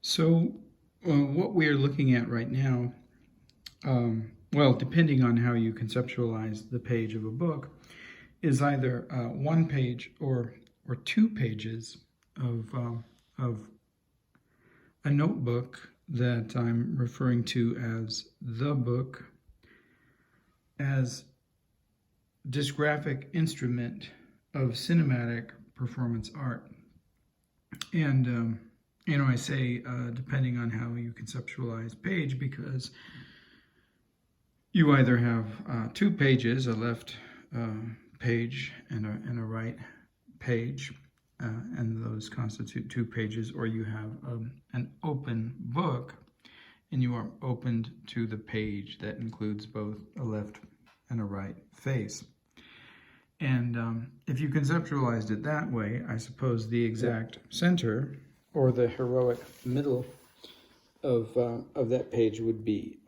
So, what we are looking at right now, well, depending on how you conceptualize the page of a book, is either one page or 2 pages of a notebook that I'm referring to as the book, as disgraphic instrument of cinematic performance art. And I say depending on how you conceptualize page, because you either have 2 pages, a left page and a right page, and those constitute 2 pages, or you have an open book and you are opened to the page that includes both a left and a right face. And if you conceptualized it that way, I suppose the exact center or the heroic middle of that page would be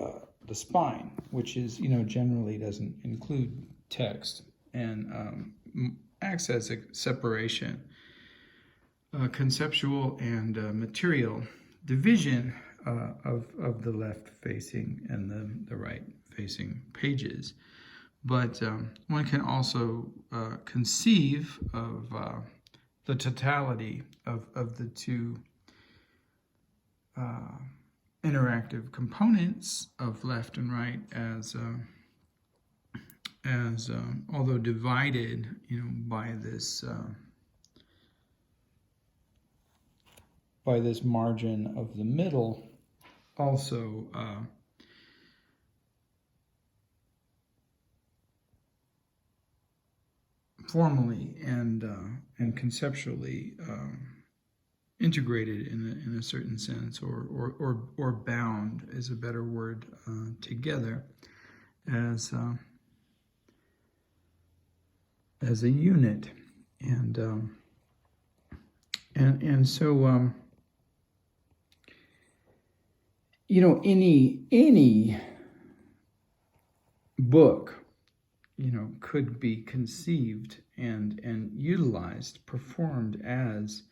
the spine, which is, generally doesn't include text and acts as a separation, conceptual and material division of the left facing and the right facing pages. But one can also conceive of the totality of the two interactive components of left and right as although divided, by this margin of the middle, also formally and conceptually integrated in a certain sense, or bound is a better word, together as a unit, and so any book could be conceived and utilized, performed as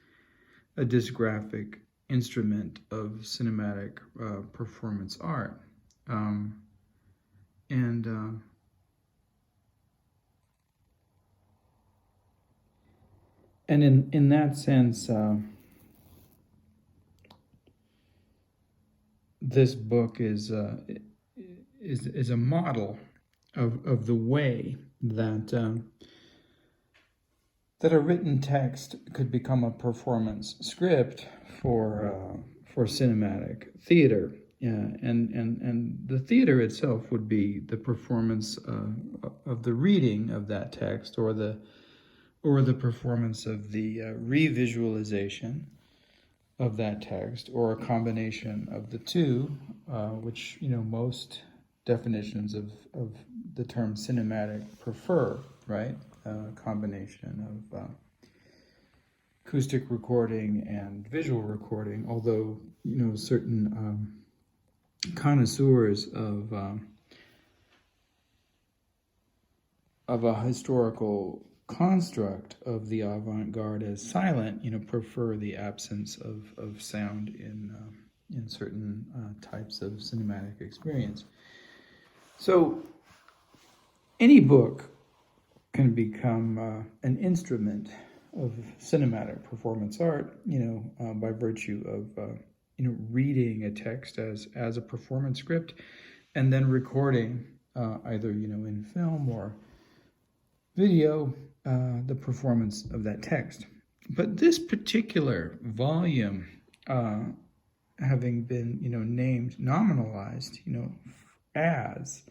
a disgraphic instrument of cinematic performance art. And in that sense, this book is a model of the way that a written text could become a performance script for cinematic theater. And the theater itself would be the performance of the reading of that text, or the performance of the revisualization of that text, or a combination of the two, which most definitions of the term cinematic prefer, right? A combination of acoustic recording and visual recording, although certain connoisseurs of a historical construct of the avant-garde as silent, prefer the absence of sound in certain types of cinematic experience. So any book can become an instrument of cinematic performance art, by virtue of reading a text as a performance script, and then recording either in film or video the performance of that text. But this particular volume, having been named, nominalized, as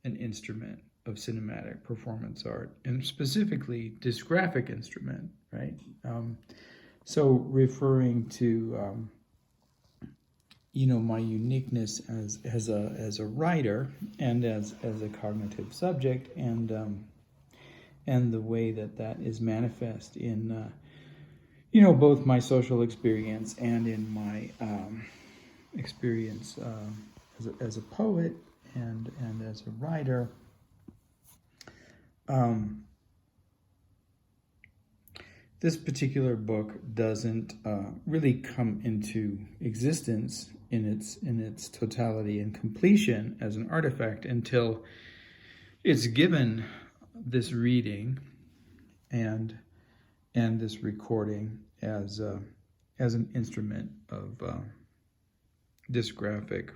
an instrument of cinematic performance art, and specifically disgraphic instrument, right? So referring to my uniqueness as a writer and as a cognitive subject, and the way that is manifest in both my social experience and in my experience as a poet and as a writer. this particular book doesn't really come into existence in its totality and completion as an artifact until it's given this reading and this recording as an instrument of discographic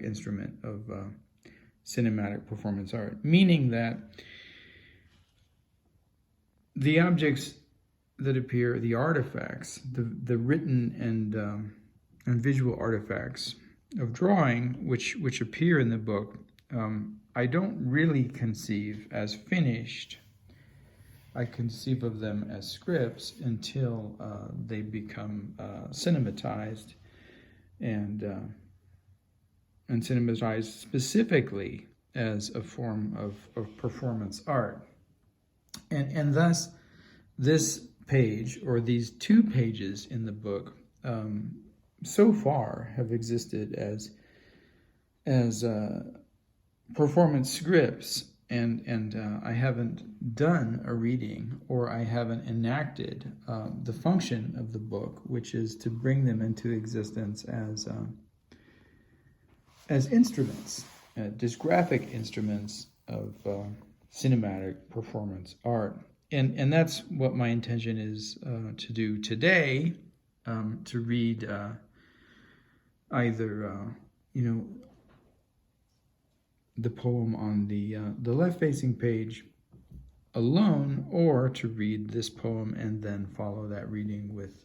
instrument of cinematic performance art, meaning that the objects that appear, the artifacts, the written and visual artifacts of drawing, which appear in the book, I don't really conceive as finished. I conceive of them as scripts until they become cinematized and cinematized specifically as a form of performance art. And thus, this page, or these 2 pages in the book, so far have existed as performance scripts, and I haven't done a reading, or I haven't enacted the function of the book, which is to bring them into existence as instruments, discographic instruments of cinematic performance art. And that's what my intention is to do today, to read either the poem on the left-facing page alone, or to read this poem and then follow that reading with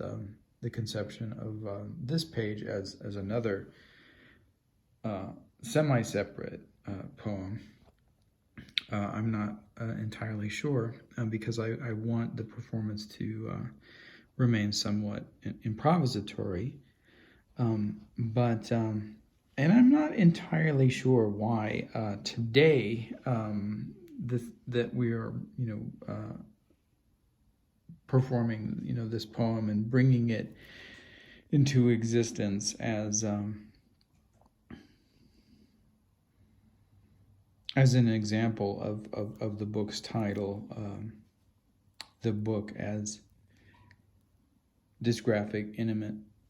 the conception of this page as another semi-separate poem. I'm not entirely sure because I want the performance to remain somewhat improvisatory, but and I'm not entirely sure why today that we are performing this poem and bringing it into existence as an example of the book's title, the book as discographic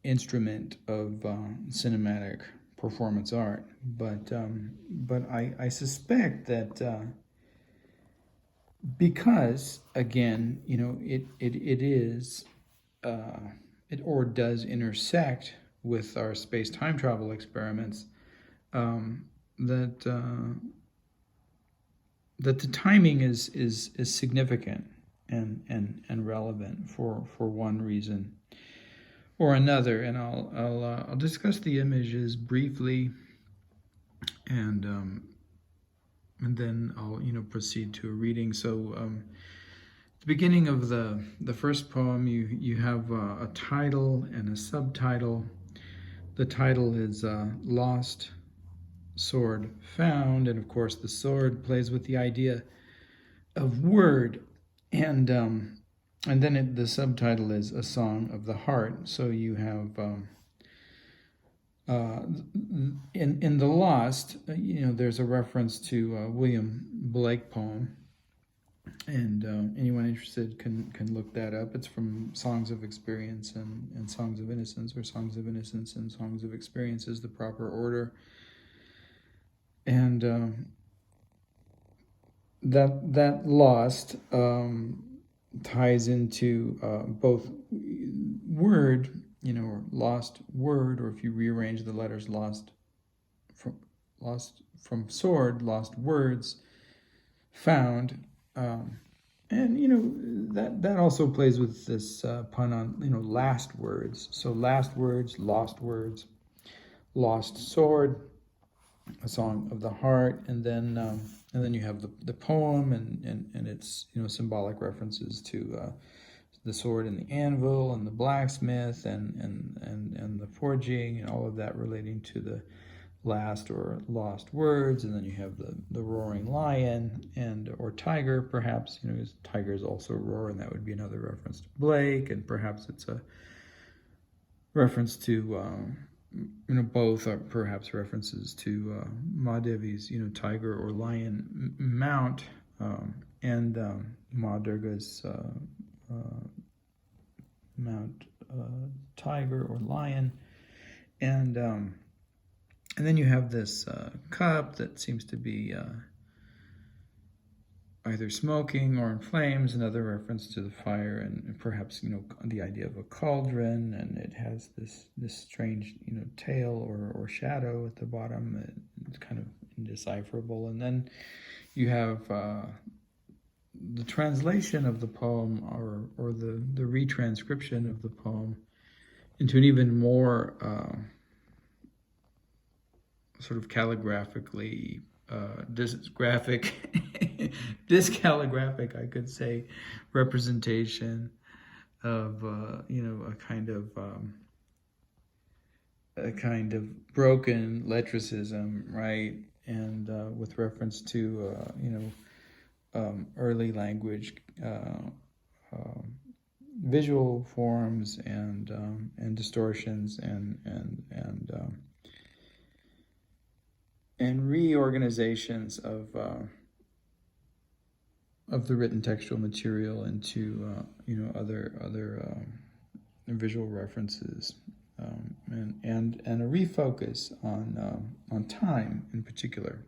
instrument of cinematic performance art. But I suspect that because, again, it is it or does intersect with our space-time travel experiments, that the timing is significant and relevant for one reason or another, and I'll discuss the images briefly, and then I'll proceed to a reading. So at the beginning of the first poem, you have a title and a subtitle. The title is Lost Sword Found, and of course the sword plays with the idea of word, and then the subtitle is A Song of the Heart. So you have in the Lost, there's a reference to William Blake poem, and anyone interested can look that up. It's from Songs of Experience and Songs of Innocence, or Songs of Innocence and Songs of Experience is the proper order. And that lost ties into both word, or lost word, or if you rearrange the letters, lost from sword, lost words found, and that also plays with this pun on last words. So last words, lost sword, A Song of the Heart, and then you have the poem and its symbolic references to the sword and the anvil and the blacksmith and the forging and all of that relating to the last or lost words. And then you have the roaring lion or tiger, perhaps, tigers also roar, and that would be another reference to Blake, and perhaps it's a reference to both are perhaps references to Mahadevi's tiger or lion mount, and Ma Durga's Mount Tiger or Lion, and then you have this cup that seems to be either smoking or in flames, another reference to the fire, and perhaps the idea of a cauldron, and it has this strange tail or shadow at the bottom. It's kind of indecipherable, and then you have the translation of the poem or the retranscription of the poem into an even more sort of calligraphically dyscalligraphic, I could say, representation of a kind of broken letricism, right? And with reference to early language visual forms and distortions and reorganizations of the written textual material into other visual references, and a refocus on time in particular,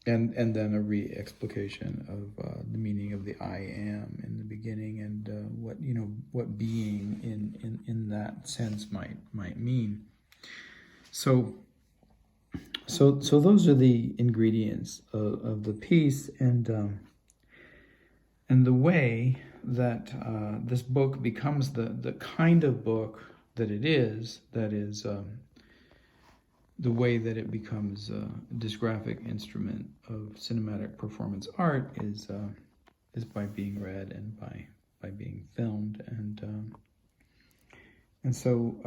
and then a re-explication of the meaning of the I am in the beginning, and what being in that sense might mean. So those are the ingredients of the piece, and the way that this book becomes the kind of book that it is, that is the way that it becomes a disgraphic instrument of cinematic performance art is by being read and by being filmed, and so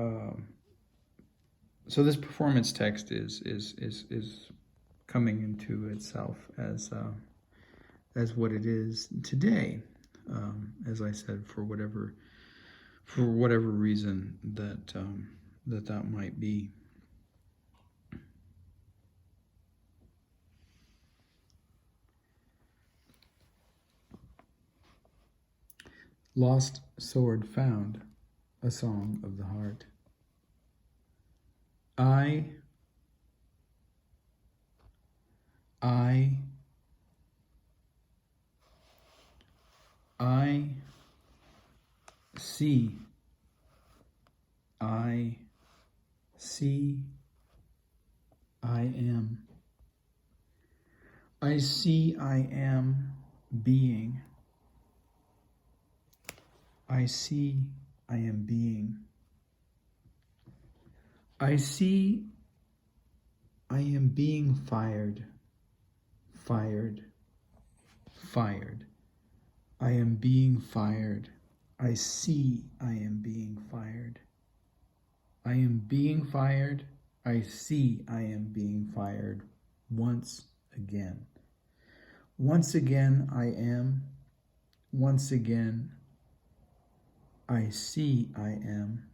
this performance text is coming into itself as what it is today, as I said, for whatever reason that might be. Lost Sword Found, a Song of the Heart. I see. I am. I see I am being. I see I am being. I see I am being fired. I am being fired. I see I am being fired. I am being fired. I see I am being fired once again. Once again I am. Once again I see I am.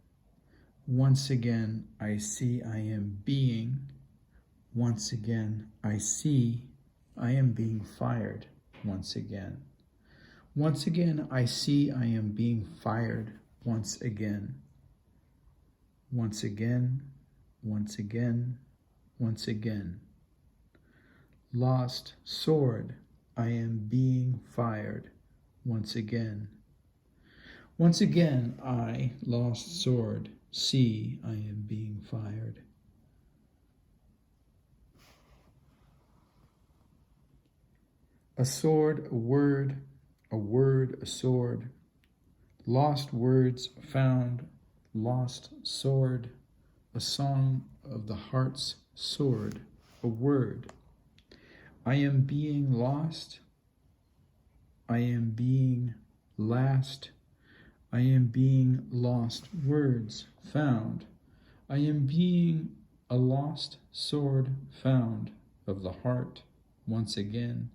Once again I see I am being. Once again I see I am being fired. Once again. Once again I see I am being fired. Once again. Once again. Once again. Once again. Lost sword, I am being fired. Once again. Once again I, lost sword, see I am being fired. A sword, a word, a sword. Lost words found, lost sword. A song of the heart's sword, a word. I am being lost. I am being last. I am being lost words found. I am being a lost sword found of the heart once again.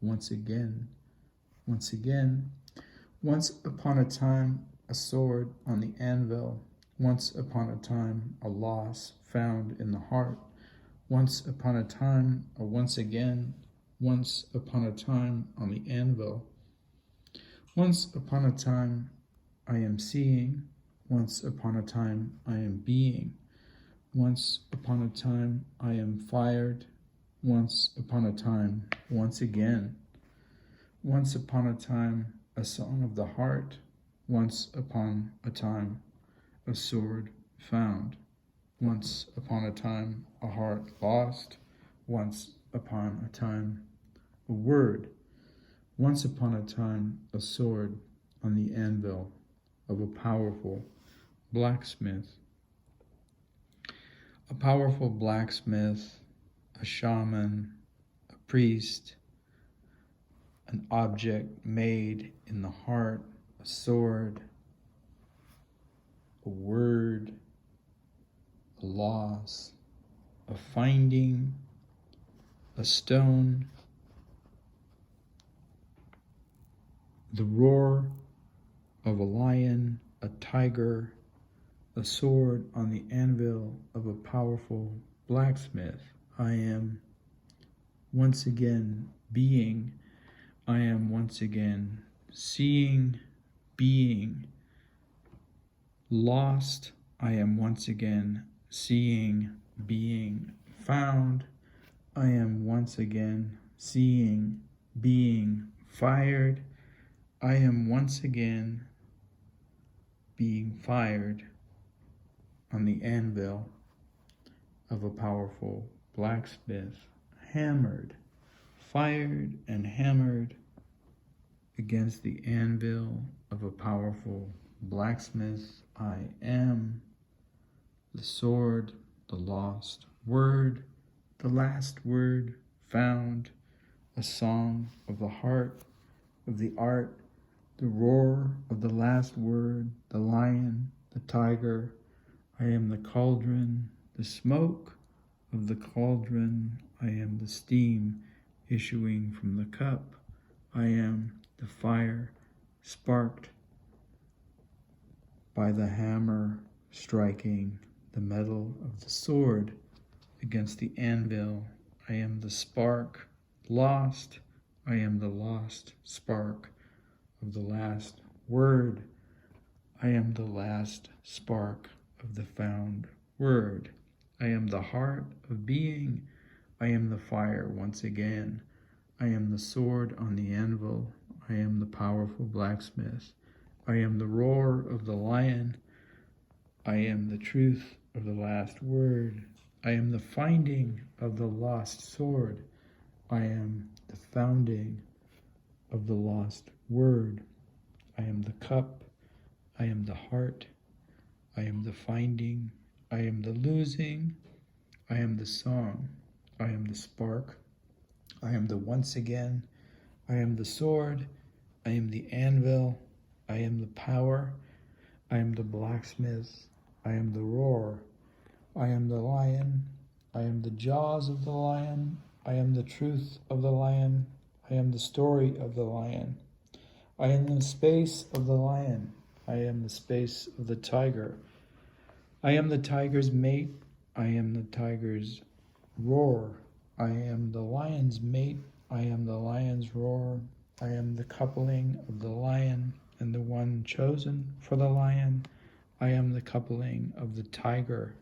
Once again, once again. Once upon a time, a sword on the anvil. Once upon a time, a loss found in the heart. Once upon a time, or once again, once upon a time on the anvil. Once upon a time, I am seeing. Once upon a time, I am being. Once upon a time, I am fired. Once upon a time, once again. Once upon a time, a song of the heart. Once upon a time, a sword found. Once upon a time, a heart lost. Once upon a time, a word. Once upon a time, a sword on the anvil of a powerful blacksmith. A powerful blacksmith, a shaman, a priest, an object made in the heart, a sword, a word, a loss, a finding, a stone, the roar of a lion, a tiger, a sword on the anvil of a powerful blacksmith. I am once again being. I am once again seeing, being. Lost, I am once again seeing, being. Found, I am once again seeing, being. Fired, I am once again being fired on the anvil of a powerful blacksmith. Hammered, fired and hammered against the anvil of a powerful blacksmith. I am the sword, the lost word, the last word found, a song of the heart, of the art, the roar of the last word, the lion, the tiger. I am the cauldron, the smoke of the cauldron. I am the steam issuing from the cup. I am the fire sparked by the hammer striking the metal of the sword against the anvil. I am the spark lost. I am the lost spark of the last word. I am the last spark of the found word. I am the heart of being. I am the fire once again. I am the sword on the anvil. I am the powerful blacksmith. I am the roar of the lion. I am the truth of the last word. I am the finding of the lost sword. I am the founding of the lost word. I am the cup. I am the heart. I am the finding. I am the losing. I am the song. I am the spark. I am the once again. I am the sword. I am the anvil. I am the power. I am the blacksmith. I am the roar. I am the lion. I am the jaws of the lion. I am the truth of the lion. I am the story of the lion. I am the space of the lion. I am the space of the tiger. I am the tiger's mate. I am the tiger's roar. I am the lion's mate. I am the lion's roar. I am the coupling of the lion and the one chosen for the lion. I am the coupling of the tiger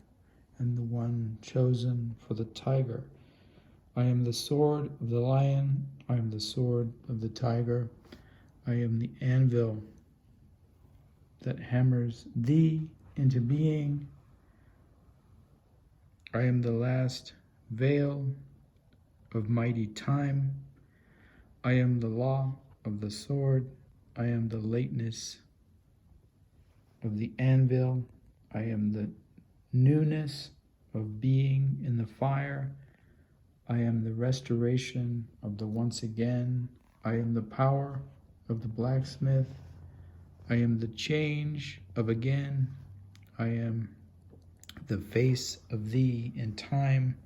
and the one chosen for the tiger. I am the sword of the lion. I am the sword of the tiger. I am the anvil that hammers thee into being. I am the last veil of mighty time. I am the law of the sword. I am the lateness of the anvil. I am the newness of being in the fire. I am the restoration of the once again. I am the power of the blacksmith. I am the change of again. I am the face of thee in time.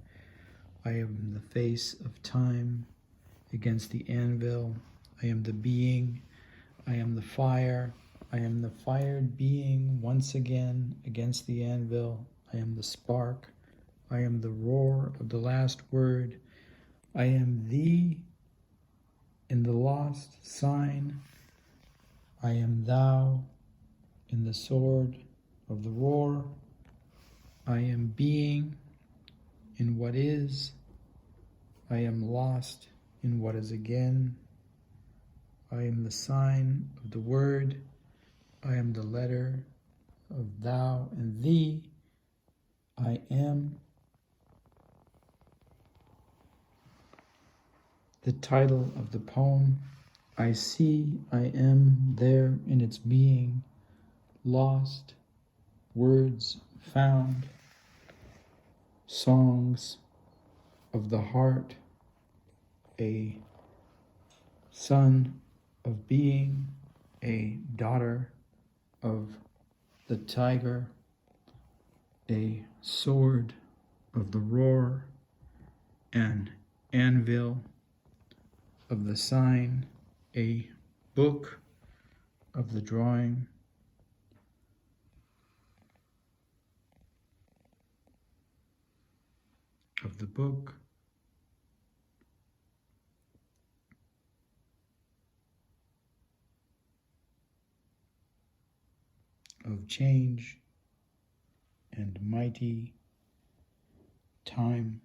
I am the face of time against the anvil. I am the being. I am the fire. I am the fired being once again against the anvil. I am the spark I am the roar of the last word. I am thee in the lost sign. I am thou in the sword of the roar. I am being in what is. I am lost in what is again. I am the sign of the word. I am the letter of thou and thee. I am. The title of the poem, I see, I am there in its being, lost, words found, songs of the heart, a son of being, a daughter of the tiger, a sword of the roar, an anvil of the sign, a book of the drawing, of the book, of change and mighty time.